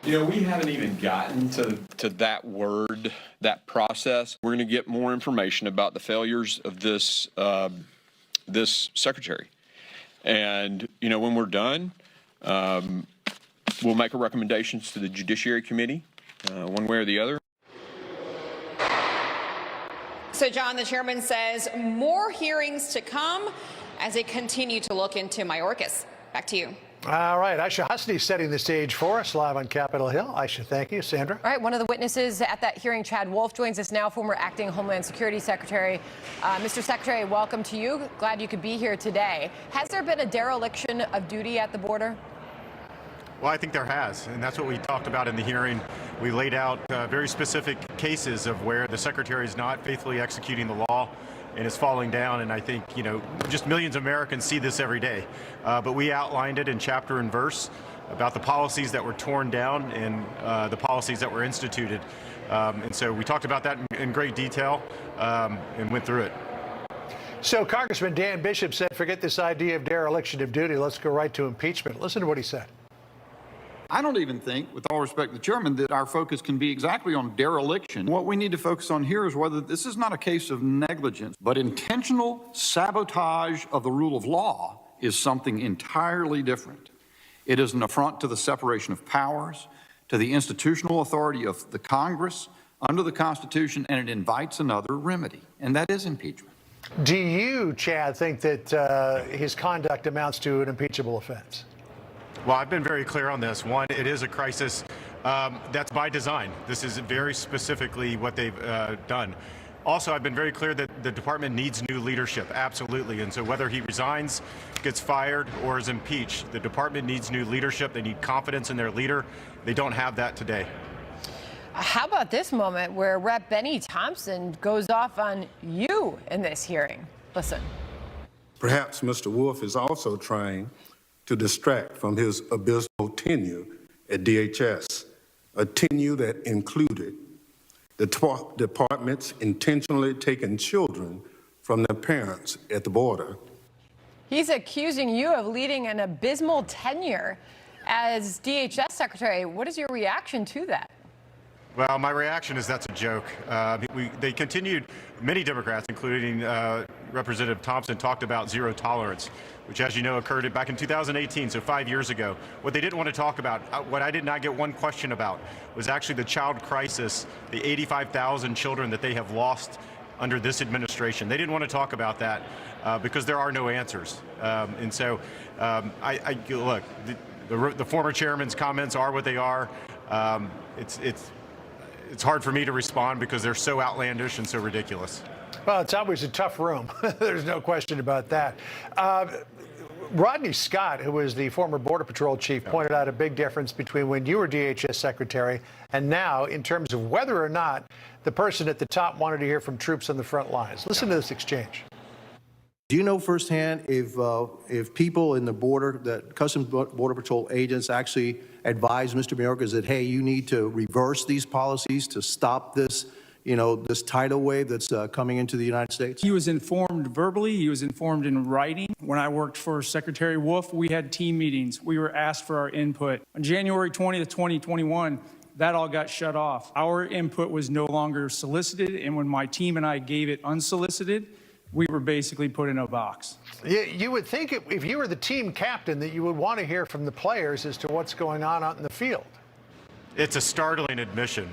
We haven't even gotten to that word, that process. We're going to get more information about the failures of this this secretary. And, when we're done, we'll make a recommendations to the Judiciary Committee, one way or the other. So, John, the chairman says more hearings to come as they continue to look into Mayorkas. Back to you. All right, Aisha Husney setting the stage for us live on Capitol Hill. Aisha, thank you. Sandra? All right, one of the witnesses at that hearing, Chad Wolf, joins us now, former acting Homeland Security Secretary. Mr. Secretary, welcome to you. Glad you could be here today. Has there been a dereliction of duty at the border? Well, I think there has, and that's what we talked about in the hearing. We laid out very specific cases of where the secretary is not faithfully executing the law and is falling down, and I think, just millions of Americans see this every day. But we outlined it in chapter and verse about the policies that were torn down and the policies that were instituted. And so we talked about that in great detail and went through it. So Congressman Dan Bishop said, forget this idea of dereliction of duty. Let's go right to impeachment. Listen to what he said. I don't even think, with all respect to the chairman, that our focus can be exactly on dereliction. What we need to focus on here is whether this is not a case of negligence, but intentional sabotage of the rule of law is something entirely different. It is an affront to the separation of powers, to the institutional authority of the Congress under the Constitution, and it invites another remedy, and that is impeachment. Do you, Chad, think that his conduct amounts to an impeachable offense? Well, I've been very clear on this. One, it is a crisis that's by design. This is very specifically what they've done. Also, I've been very clear that the department needs new leadership, absolutely. And so whether he resigns, gets fired, or is impeached, the department needs new leadership. They need confidence in their leader. They don't have that today. How about this moment where Rep. Benny Thompson goes off on you in this hearing? Listen. Perhaps Mr. Wolf is also trying to distract from his abysmal tenure at DHS, a tenure that included the department's intentionally taking children from their parents at the border. He's accusing you of leading an abysmal tenure as DHS Secretary. What is your reaction to that? Well, my reaction is that's a joke. They continued, many Democrats, including Representative Thompson, talked about zero tolerance, which, as you know, occurred back in 2018, so 5 years ago. What they didn't want to talk about, what I did not get one question about, was actually the child crisis, the 85,000 children that they have lost under this administration. They didn't want to talk about that because there are no answers. And so, look, the former chairman's comments are what they are. It's hard for me to respond because they're so outlandish and so ridiculous. Well, it's always a tough room. There's no question about that. Rodney Scott, who was the former Border Patrol chief, pointed out a big difference between when you were DHS secretary and now in terms of whether or not the person at the top wanted to hear from troops on the front lines. Listen to this exchange. Do you know firsthand if people in the border, that Customs Border Patrol agents actually advise Mr. Mayorkas that, hey, you need to reverse these policies to stop this, this tidal wave that's coming into the United States? He was informed verbally. He was informed in writing. When I worked for Secretary Wolf, we had team meetings. We were asked for our input. On January 20th, 2021, that all got shut off. Our input was no longer solicited, and when my team and I gave it unsolicited, we were basically put in a box. You would think if you were the team captain that you would want to hear from the players as to what's going on out in the field. It's a startling admission.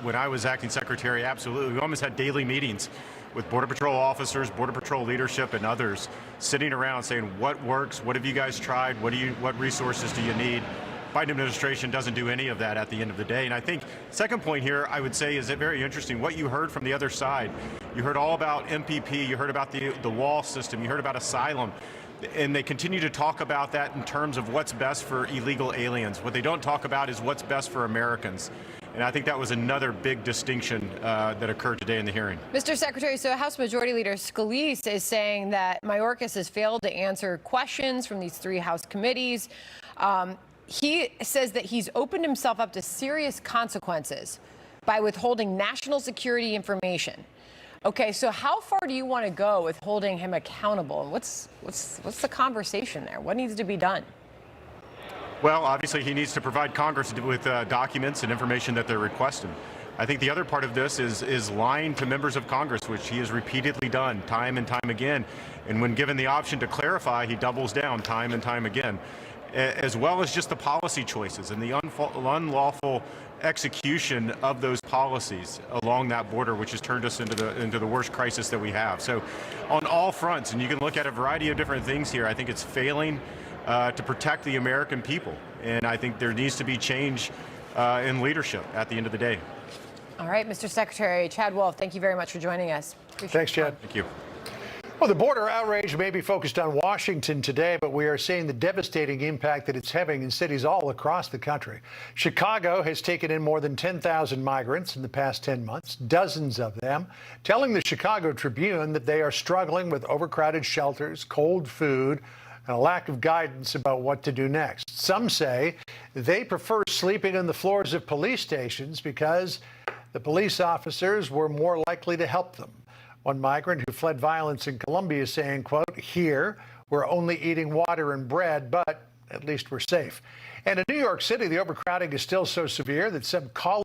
When I was acting secretary, absolutely. We almost had daily meetings with Border Patrol officers, Border Patrol leadership, and others sitting around saying, what works? What have you guys tried? What resources do you need? Biden administration doesn't do any of that at the end of the day. And I think second point here, I would say, is it very interesting what you heard from the other side. You heard all about MPP, you heard about the wall system, you heard about asylum, and they continue to talk about that in terms of what's best for illegal aliens. What they don't talk about is what's best for Americans. And I think that was another big distinction that occurred today in the hearing. Mr. Secretary, so House Majority Leader Scalise is saying that Mayorkas has failed to answer questions from these three House committees. He says that he's opened himself up to serious consequences by withholding national security information. Okay, so how far do you want to go with holding him accountable? What's the conversation there? What needs to be done? Well, obviously, he needs to provide Congress with documents and information that they're requesting. I think the other part of this is lying to members of Congress, which he has repeatedly done time and time again. And when given the option to clarify, he doubles down time and time again, as well as just the policy choices and the unlawful execution of those policies along that border, which has turned us into the worst crisis that we have. So on all fronts, and you can look at a variety of different things here, I think it's failing to protect the American people. And I think there needs to be change in leadership at the end of the day. All right, Mr. Secretary, Chad Wolf, thank you very much for joining us. Thanks, Chad. Thank you. Well, the border outrage may be focused on Washington today, but we are seeing the devastating impact that it's having in cities all across the country. Chicago has taken in more than 10,000 migrants in the past 10 months, dozens of them telling the Chicago Tribune that they are struggling with overcrowded shelters, cold food, and a lack of guidance about what to do next. Some say they prefer sleeping on the floors of police stations because the police officers were more likely to help them. One migrant who fled violence in Colombia is saying, quote, "Here, we're only eating water and bread, but at least we're safe." And in New York City, the overcrowding is still so severe that some college